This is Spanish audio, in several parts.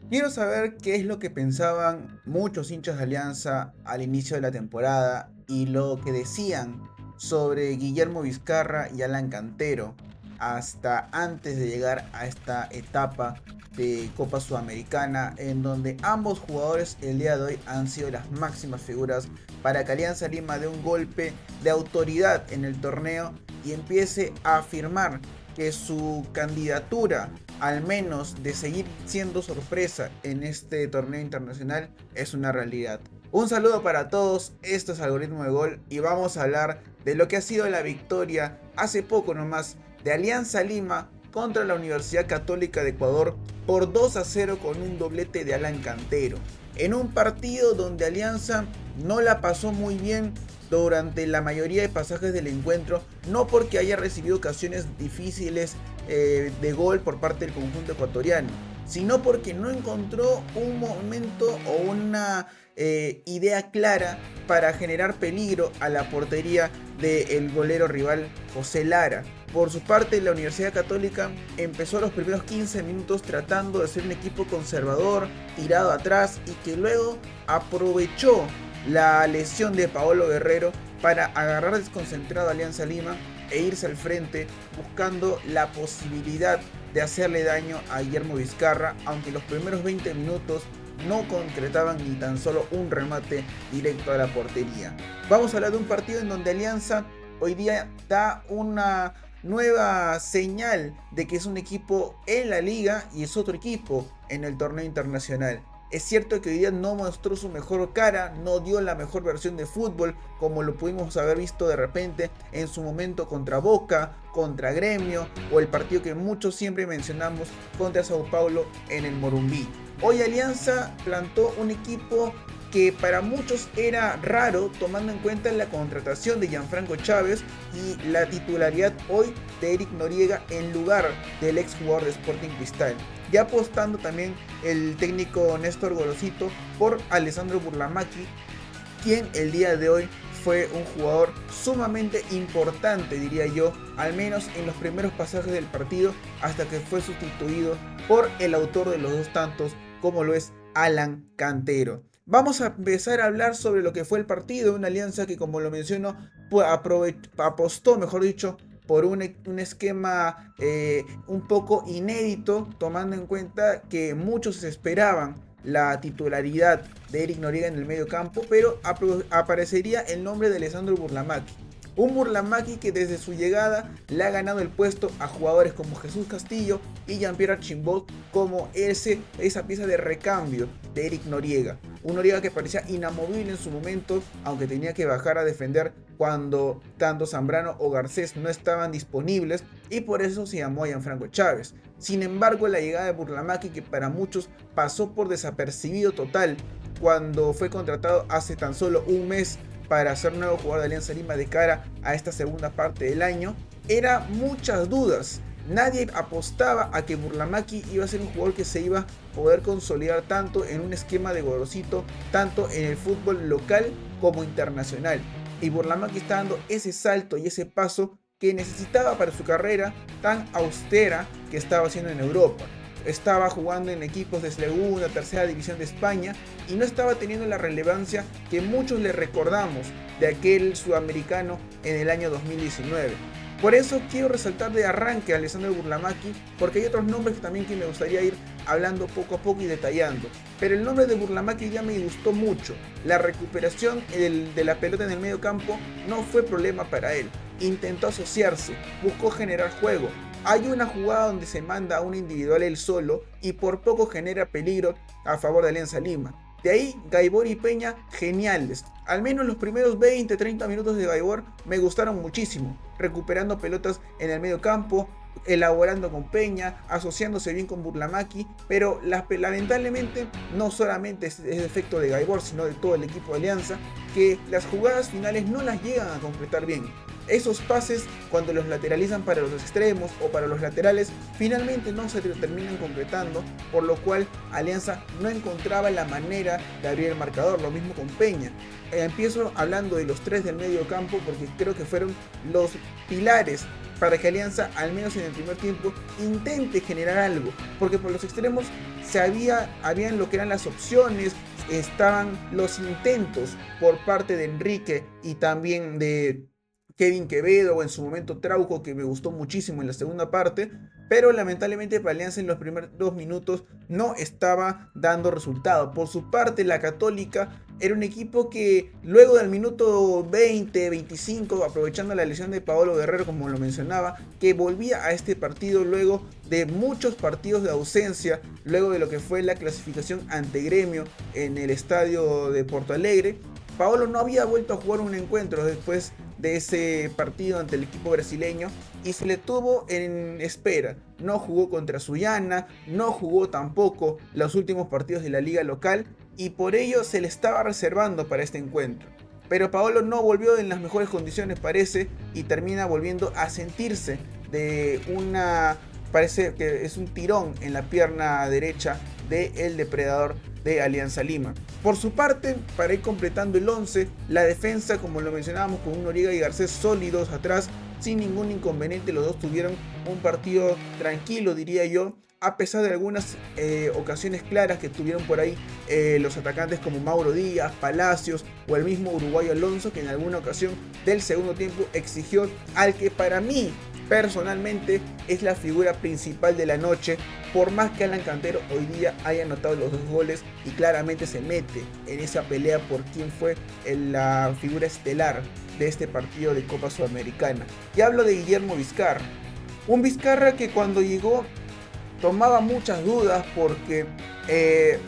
Quiero saber qué es lo que pensaban muchos hinchas de Alianza al inicio de la temporada y lo que decían sobre Guillermo Vizcarra y Alan Cantero hasta antes de llegar a esta etapa de Copa Sudamericana, en donde ambos jugadores el día de hoy han sido las máximas figuras para que Alianza Lima dé un golpe de autoridad en el torneo y empiece a afirmar que su candidatura, al menos de seguir siendo sorpresa en este torneo internacional, es una realidad. Un saludo para todos, esto es Algoritmo de Gol y vamos a hablar de lo que ha sido la victoria hace poco nomás de Alianza Lima contra la Universidad Católica de Ecuador por 2-0 con un doblete de Alan Cantero. En un partido donde Alianza no la pasó muy bien durante la mayoría de pasajes del encuentro, no porque haya recibido ocasiones difíciles de gol por parte del conjunto ecuatoriano, sino porque no encontró un momento o una idea clara para generar peligro a la portería del golero rival José Lara. Por su parte, la Universidad Católica empezó los primeros 15 minutos tratando de ser un equipo conservador, tirado atrás, y que luego aprovechó la lesión de Paolo Guerrero para agarrar desconcentrado a Alianza Lima e irse al frente buscando la posibilidad de hacerle daño a Guillermo Vizcarra, aunque los primeros 20 minutos no concretaban ni tan solo un remate directo a la portería. Vamos a hablar de un partido en donde Alianza hoy día da una nueva señal de que es un equipo en la liga y es otro equipo en el torneo internacional. Es cierto que hoy día no mostró su mejor cara, no dio la mejor versión de fútbol como lo pudimos haber visto de repente en su momento contra Boca, contra Gremio o el partido que muchos siempre mencionamos contra Sao Paulo en el Morumbí. Hoy Alianza plantó un equipo que para muchos era raro tomando en cuenta la contratación de Gianfranco Chávez y la titularidad hoy de Eric Noriega en lugar del ex jugador de Sporting Cristal. Ya apostando también el técnico Néstor Gorosito por Alessandro Burlamaqui, quien el día de hoy fue un jugador sumamente importante, diría yo, al menos en los primeros pasajes del partido, hasta que fue sustituido por el autor de los dos tantos, como lo es Alan Cantero. Vamos a empezar a hablar sobre lo que fue el partido, una alianza que, como lo menciono, apostó, mejor dicho, por un esquema un poco inédito, tomando en cuenta que muchos esperaban la titularidad de Eric Noriega en el medio campo, pero aparecería el nombre de Alessandro Burlamaqui. Un Burlamaqui que desde su llegada le ha ganado el puesto a jugadores como Jesús Castillo y Jean-Pierre Archimbot como esa pieza de recambio de Eric Noriega. Un Noriega que parecía inamovible en su momento, aunque tenía que bajar a defender cuando tanto Zambrano o Garcés no estaban disponibles, y por eso se llamó a Gianfranco Chávez. Sin embargo, la llegada de Burlamaqui, que para muchos pasó por desapercibido total cuando fue contratado hace tan solo un mes para ser nuevo jugador de Alianza Lima de cara a esta segunda parte del año, era muchas dudas. Nadie apostaba a que Burlamaqui iba a ser un jugador que se iba a poder consolidar tanto en un esquema de Gorosito, tanto en el fútbol local como internacional. Y Burlamaqui está dando ese salto y ese paso que necesitaba para su carrera tan austera que estaba haciendo en Europa. Estaba jugando en equipos de segunda, tercera división de España y no estaba teniendo la relevancia que muchos le recordamos de aquel sudamericano en el año 2019. Por eso quiero resaltar de arranque a Alessandro Burlamaqui, porque hay otros nombres también que me gustaría ir hablando poco a poco y detallando. Pero el nombre de Burlamaqui ya me gustó mucho. La recuperación de la pelota en el medio campo no fue problema para él. Intentó asociarse, buscó generar juego. Hay una jugada donde se manda a un individual él solo y por poco genera peligro a favor de Alianza Lima. De ahí, Gaibor y Peña, geniales. Al menos los primeros 20-30 minutos de Gaibor me gustaron muchísimo, recuperando pelotas en el medio campo, elaborando con Peña, asociándose bien con Burlamaqui, pero lamentablemente no solamente es defecto de Gaibor, sino de todo el equipo de Alianza, que las jugadas finales no las llegan a concretar bien. Esos pases, cuando los lateralizan para los extremos o para los laterales, finalmente no se terminan concretando, por lo cual Alianza no encontraba la manera de abrir el marcador. Lo mismo con Peña. Empiezo hablando de los tres del medio campo porque creo que fueron los pilares para que Alianza, al menos en el primer tiempo, intente generar algo, porque por los extremos habían lo que eran las opciones, estaban los intentos por parte de Enrique y también de Kevin Quevedo o en su momento Trauco, que me gustó muchísimo en la segunda parte, pero lamentablemente para Alianza en los primeros 2 minutos no estaba dando resultado. Por su parte, la Católica era un equipo que luego del minuto 20, 25, aprovechando la lesión de Paolo Guerrero, como lo mencionaba, que volvía a este partido luego de muchos partidos de ausencia, luego de lo que fue la clasificación ante Gremio en el estadio de Porto Alegre. Paolo no había vuelto a jugar un encuentro después de ese partido ante el equipo brasileño y se le tuvo en espera. No jugó contra Sullana, no jugó tampoco los últimos partidos de la liga local y por ello se le estaba reservando para este encuentro. Pero Paolo no volvió en las mejores condiciones, parece, y termina volviendo a sentirse de parece que es un tirón en la pierna derecha del depredador de Alianza Lima. Por su parte, para ir completando el 11, la defensa, como lo mencionábamos, con un Noriega y Garcés sólidos atrás, sin ningún inconveniente. Los dos tuvieron un partido tranquilo, diría yo, a pesar de algunas ocasiones claras que tuvieron por ahí los atacantes como Mauro Díaz, Palacios o el mismo uruguayo Alonso, que en alguna ocasión del segundo tiempo exigió al que para mí personalmente es la figura principal de la noche, por más que Alan Cantero hoy día haya anotado los 2 goles y claramente se mete en esa pelea por quién fue la figura estelar de este partido de Copa Sudamericana. Y hablo de Guillermo Vizcarra, un Vizcarra que cuando llegó tomaba muchas dudas porque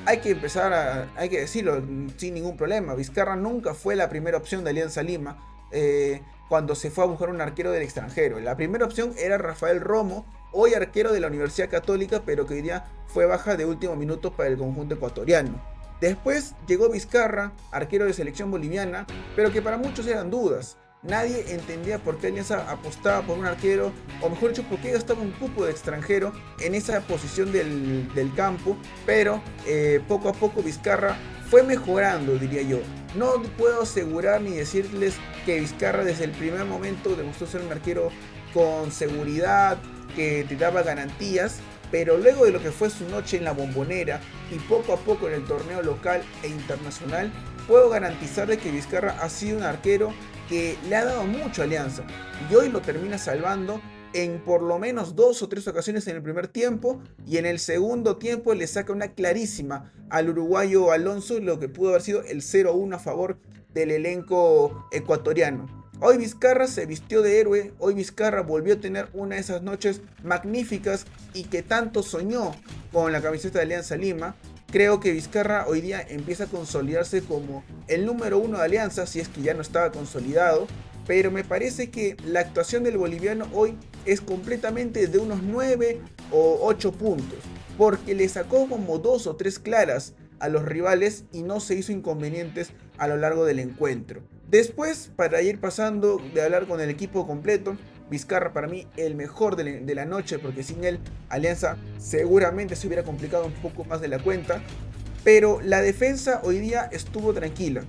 hay que decirlo sin ningún problema, Vizcarra nunca fue la primera opción de Alianza Lima. Cuando se fue a buscar un arquero del extranjero, la primera opción era Rafael Romo, hoy arquero de la Universidad Católica, pero que hoy día fue baja de último minuto para el conjunto ecuatoriano. Después llegó Vizcarra, arquero de selección boliviana, pero que para muchos eran dudas. Nadie entendía por qué Alianza apostaba por un arquero, o mejor dicho, por qué gastaba un cupo de extranjero en esa posición del campo, pero poco a poco Vizcarra fue mejorando, diría yo. No puedo asegurar ni decirles que Vizcarra desde el primer momento demostró ser un arquero con seguridad, que te daba garantías, pero luego de lo que fue su noche en la Bombonera y poco a poco en el torneo local e internacional, puedo garantizarle que Vizcarra ha sido un arquero que le ha dado mucho a Alianza y hoy lo termina salvando en por lo menos 2 o 3 ocasiones en el primer tiempo, y en el segundo tiempo le saca una clarísima al uruguayo Alonso, lo que pudo haber sido el 0-1 a favor del elenco ecuatoriano. Hoy Vizcarra se vistió de héroe, hoy Vizcarra volvió a tener una de esas noches magníficas y que tanto soñó con la camiseta de Alianza Lima. Creo que Vizcarra hoy día empieza a consolidarse como el número 1 de Alianza, si es que ya no estaba consolidado, pero me parece que la actuación del boliviano hoy es completamente de unos 9 o 8 puntos, porque le sacó como 2 o 3 claras a los rivales y no se hizo inconvenientes a lo largo del encuentro. Después, para ir pasando de hablar con el equipo completo, Vizcarra para mí el mejor de la noche, porque sin él Alianza seguramente se hubiera complicado un poco más de la cuenta, pero la defensa hoy día estuvo tranquila.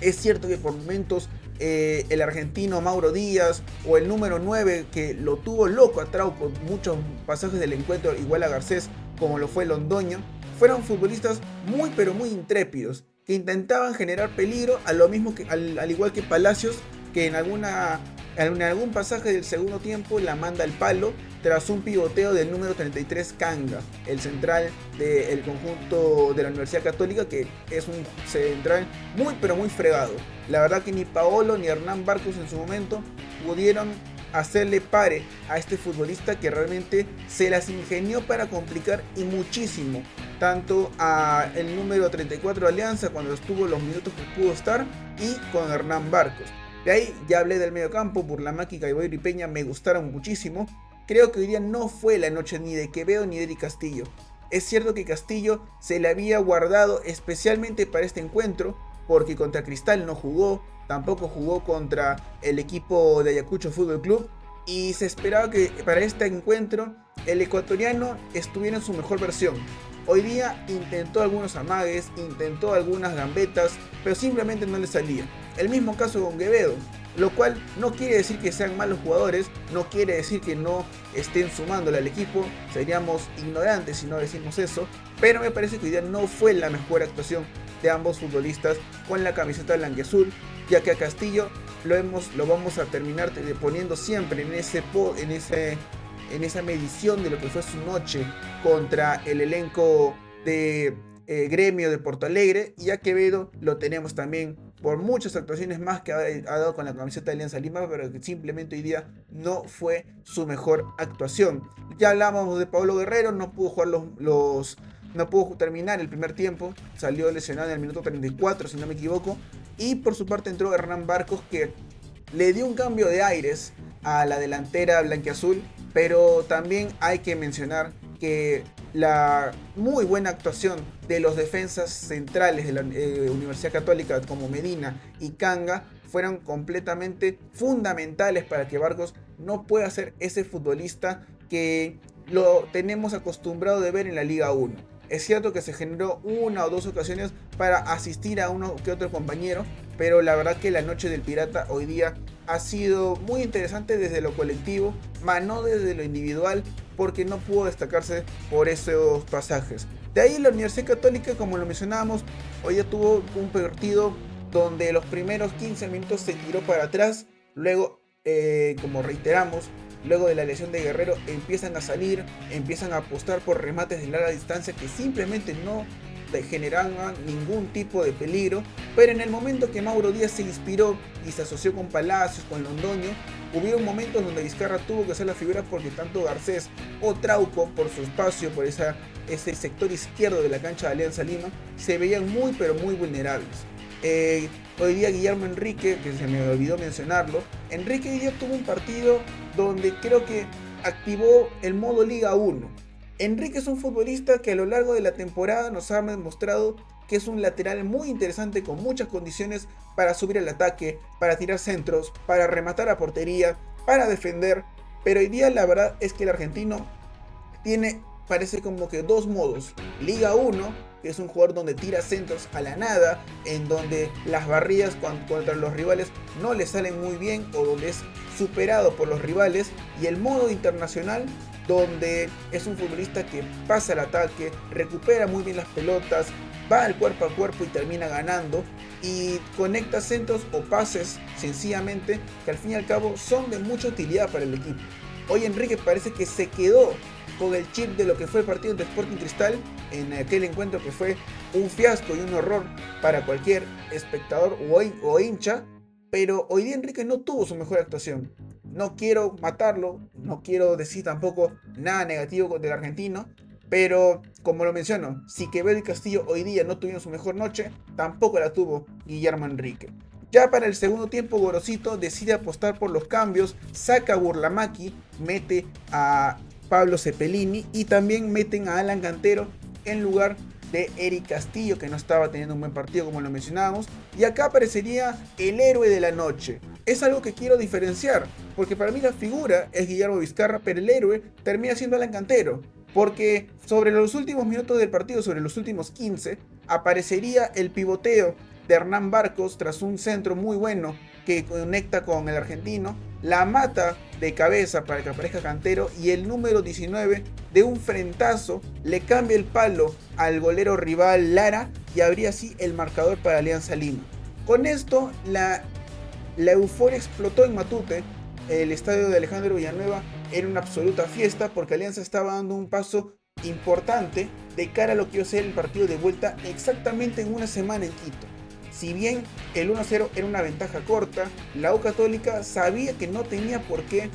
Es cierto que por momentos el argentino Mauro Díaz o el número 9, que lo tuvo loco a Trauco muchos pasajes del encuentro, igual a Garcés como lo fue Londoño, fueron futbolistas muy pero muy intrépidos, que intentaban generar peligro, al igual que Palacios, que en algún pasaje del segundo tiempo la manda al palo tras un pivoteo del número 33 Kanga, el central del conjunto de la Universidad Católica, que es un central muy pero muy fregado. La verdad que ni Paolo ni Hernán Barcos en su momento pudieron hacerle pare a este futbolista, que realmente se las ingenió para complicar y muchísimo tanto a el número 34 de Alianza cuando estuvo los minutos que pudo estar, y con Hernán Barcos. De ahí ya hablé del medio campo. Burlamaqui, Caiboiro y Peña me gustaron muchísimo. Creo que hoy día no fue la noche ni de Quevedo ni de Eric Castillo. Es cierto que Castillo se le había guardado especialmente para este encuentro, porque contra Cristal no jugó, tampoco jugó contra el equipo de Ayacucho Fútbol Club, y se esperaba que para este encuentro el ecuatoriano estuviera en su mejor versión. Hoy día intentó algunos amagues, intentó algunas gambetas, pero simplemente no le salía. El mismo caso con Quevedo. lo cual no quiere decir que sean malos jugadores, no quiere decir que no estén sumándole al equipo, seríamos ignorantes si no decimos eso, pero me parece que hoy día no fue la mejor actuación de ambos futbolistas con la camiseta blanquiazul, ya que a Castillo lo vamos a terminar poniendo siempre en esa medición de lo que fue su noche contra el elenco de Gremio de Porto Alegre, y a Quevedo lo tenemos también por muchas actuaciones más que ha dado con la camiseta de Alianza Lima, pero que simplemente hoy día no fue su mejor actuación. Ya hablábamos de Pablo Guerrero, no pudo jugar no pudo terminar el primer tiempo, salió lesionado en el minuto 34 si no me equivoco, y por su parte entró Hernán Barcos, que le dio un cambio de aires a la delantera blanquiazul, pero también hay que mencionar que la muy buena actuación de los defensas centrales de la Universidad Católica como Medina y Kanga fueron completamente fundamentales para que Barcos no pueda ser ese futbolista que lo tenemos acostumbrado de ver en la Liga 1. Es cierto que se generó una o dos ocasiones para asistir a uno que otro compañero, pero la verdad que la noche del Pirata hoy día ha sido muy interesante desde lo colectivo, más no desde lo individual, porque no pudo destacarse por esos pasajes. De ahí la Universidad Católica, como lo mencionábamos, hoy día tuvo un partido donde los primeros 15 minutos se tiró para atrás, luego, como reiteramos, luego de la lesión de Guerrero empiezan a salir, empiezan a apostar por remates de larga distancia que simplemente no generaban ningún tipo de peligro, pero en el momento que Mauro Díaz se inspiró y se asoció con Palacios, con Londoño, hubieron momentos donde Vizcarra tuvo que hacer la figura porque tanto Garcés o Trauco, por su espacio, por ese sector izquierdo de la cancha de Alianza Lima, se veían muy pero muy vulnerables. Hoy día Guillermo Enrique, que se me olvidó mencionarlo, Enrique hoy día tuvo un partido donde creo que activó el modo Liga 1. Enrique es un futbolista que a lo largo de la temporada nos ha demostrado que es un lateral muy interesante con muchas condiciones para subir al ataque, para tirar centros, para rematar a portería, para defender, pero hoy día la verdad es que el argentino tiene, parece como que dos modos: Liga 1, que es un jugador donde tira centros a la nada, en donde las barridas contra los rivales no le salen muy bien o donde es superado por los rivales, y el modo internacional, donde es un futbolista que pasa al ataque, recupera muy bien las pelotas, va al cuerpo a cuerpo y termina ganando, y conecta centros o pases sencillamente que al fin y al cabo son de mucha utilidad para el equipo. Hoy Enrique parece que se quedó con el chip de lo que fue el partido de Sporting Cristal, en aquel encuentro que fue un fiasco y un horror para cualquier espectador o hincha, pero hoy día Enrique no tuvo su mejor actuación. No quiero matarlo, no quiero decir tampoco nada negativo del argentino, pero como lo menciono, si Quevedo y Castillo hoy día no tuvieron su mejor noche, tampoco la tuvo Guillermo Enrique. Ya para el segundo tiempo, Gorosito decide apostar por los cambios, saca a Burlamaqui, mete a Pablo Cepelini y también meten a Alan Cantero en lugar de Eric Castillo, que no estaba teniendo un buen partido como lo mencionábamos, y acá aparecería el héroe de la noche. Es algo que quiero diferenciar, porque para mí la figura es Guillermo Vizcarra, pero el héroe termina siendo Alan Cantero, porque sobre los últimos minutos del partido, sobre los últimos 15, aparecería el pivoteo de Hernán Barcos tras un centro muy bueno que conecta con el argentino, la mata de cabeza para que aparezca Cantero, y el número 19 de un frentazo le cambia el palo al golero rival Lara y abría así el marcador para Alianza Lima. Con esto la euforia explotó en Matute. El estadio de Alejandro Villanueva era una absoluta fiesta porque Alianza estaba dando un paso importante de cara a lo que iba a ser el partido de vuelta exactamente en una semana en Quito. Si bien el 1-0 era una ventaja corta, la U Católica sabía que no tenía por qué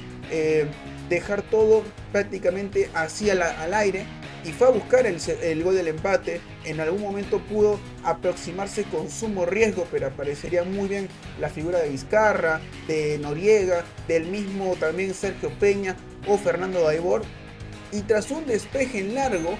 dejar todo prácticamente así al aire, y fue a buscar el gol del empate. En algún momento pudo aproximarse con sumo riesgo, pero aparecería muy bien la figura de Vizcarra, de Noriega, del mismo también Sergio Peña o Fernando Daibor, y tras un despeje en largo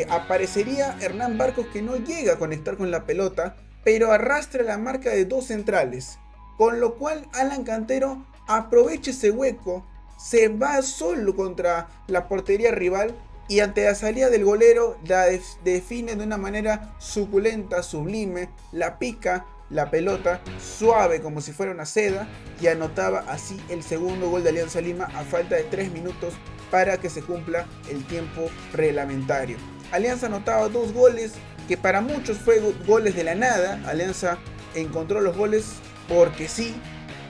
aparecería Hernán Barcos, que no llega a conectar con la pelota, pero arrastra la marca de dos centrales, con lo cual Alan Cantero aprovecha ese hueco, se va solo contra la portería rival y ante la salida del golero la define de una manera suculenta, sublime, la pica la pelota suave como si fuera una seda y anotaba así el segundo gol de Alianza Lima a falta de 3 minutos para que se cumpla el tiempo reglamentario. Alianza anotaba 2 goles que para muchos fue goles de la nada. Alianza encontró los goles porque sí,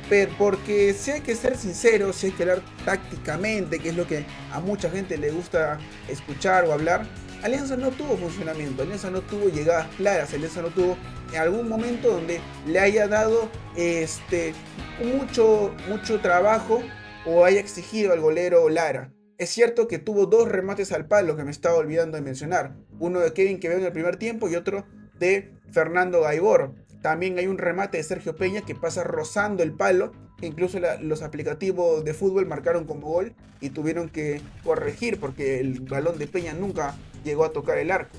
pero porque si hay que ser sinceros, si hay que hablar tácticamente, que es lo que a mucha gente le gusta escuchar o hablar, Alianza no tuvo funcionamiento, Alianza no tuvo llegadas claras, Alianza no tuvo en algún momento donde le haya dado mucho trabajo o haya exigido al golero Lara. Es cierto que tuvo 2 remates al palo que me estaba olvidando de mencionar, uno de Kevin Quevedo en el primer tiempo y otro de Fernando Gaibor. También hay un remate de Sergio Peña que pasa rozando el palo, que incluso los aplicativos de fútbol marcaron como gol y tuvieron que corregir porque el balón de Peña nunca llegó a tocar el arco.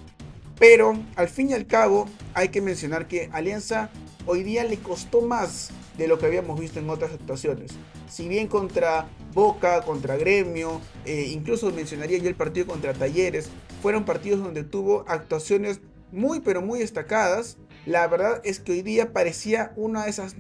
Pero al fin y al cabo hay que mencionar que Alianza hoy día le costó más de lo que habíamos visto en otras actuaciones. Si bien contra Boca, contra Gremio, incluso mencionaría yo el partido contra Talleres, fueron partidos donde tuvo actuaciones muy pero muy destacadas. La verdad es que hoy día parecía una de esas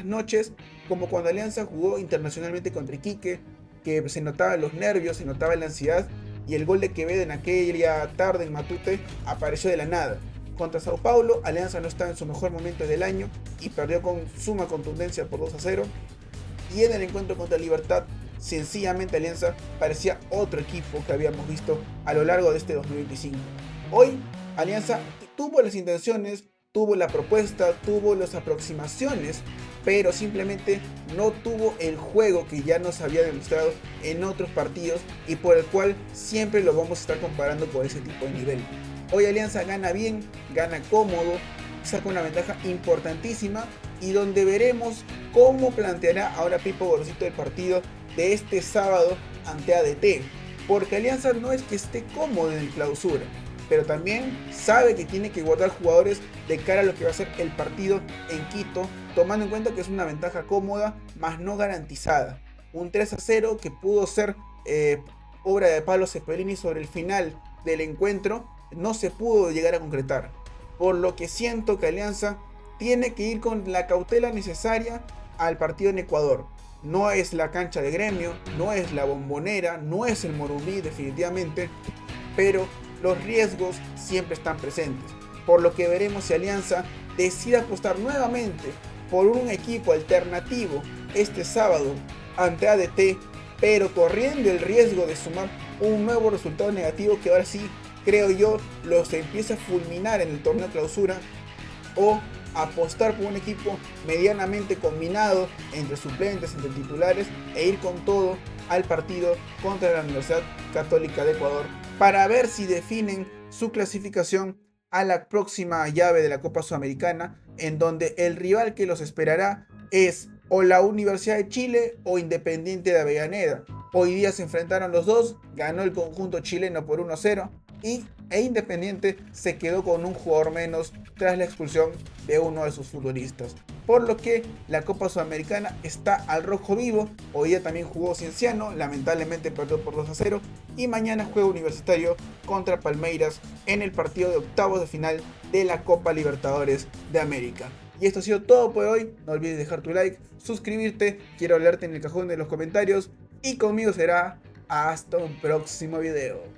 noches como cuando Alianza jugó internacionalmente contra Iquique, que se notaban los nervios, se notaba la ansiedad y el gol de Quevedo en aquella tarde en Matute apareció de la nada. Contra Sao Paulo, Alianza no estaba en su mejor momento del año y perdió con suma contundencia por 2-0. Y en el encuentro contra Libertad, sencillamente Alianza parecía otro equipo que habíamos visto a lo largo de este 2025. Hoy, Alianza tuvo las intenciones, tuvo la propuesta, tuvo las aproximaciones, pero simplemente no tuvo el juego que ya nos había demostrado en otros partidos y por el cual siempre lo vamos a estar comparando con ese tipo de nivel. Hoy Alianza gana bien, gana cómodo, saca una ventaja importantísima y donde veremos cómo planteará ahora Pipo Gorosito el partido de este sábado ante ADT, porque Alianza no es que esté cómodo en el clausura, pero también sabe que tiene que guardar jugadores de cara a lo que va a ser el partido en Quito, tomando en cuenta que es una ventaja cómoda, más no garantizada. Un 3-0 que pudo ser obra de Pablo Cepelini sobre el final del encuentro, no se pudo llegar a concretar. Por lo que siento que Alianza tiene que ir con la cautela necesaria al partido en Ecuador. No es la cancha de Gremio, no es la Bombonera, no es el Morumbí definitivamente, pero los riesgos siempre están presentes. Por lo que veremos si Alianza decide apostar nuevamente por un equipo alternativo este sábado ante ADT, pero corriendo el riesgo de sumar un nuevo resultado negativo que ahora sí, creo yo, los empieza a fulminar en el torneo clausura, o apostar por un equipo medianamente combinado entre suplentes, entre titulares e ir con todo al partido contra la Universidad Católica de Ecuador para ver si definen su clasificación a la próxima llave de la Copa Sudamericana, en donde el rival que los esperará es o la Universidad de Chile o Independiente de Avellaneda. Hoy día se enfrentaron los dos, ganó el conjunto chileno por 1-0 e Independiente se quedó con un jugador menos tras la expulsión de uno de sus futbolistas. Por lo que la Copa Sudamericana está al rojo vivo. Hoy día también jugó Cienciano, lamentablemente perdió por 2-0. Y mañana juega Universitario contra Palmeiras en el partido de octavos de final de la Copa Libertadores de América. Y esto ha sido todo por hoy. No olvides dejar tu like, suscribirte, quiero hablarte en el cajón de los comentarios. Y conmigo será hasta un próximo video.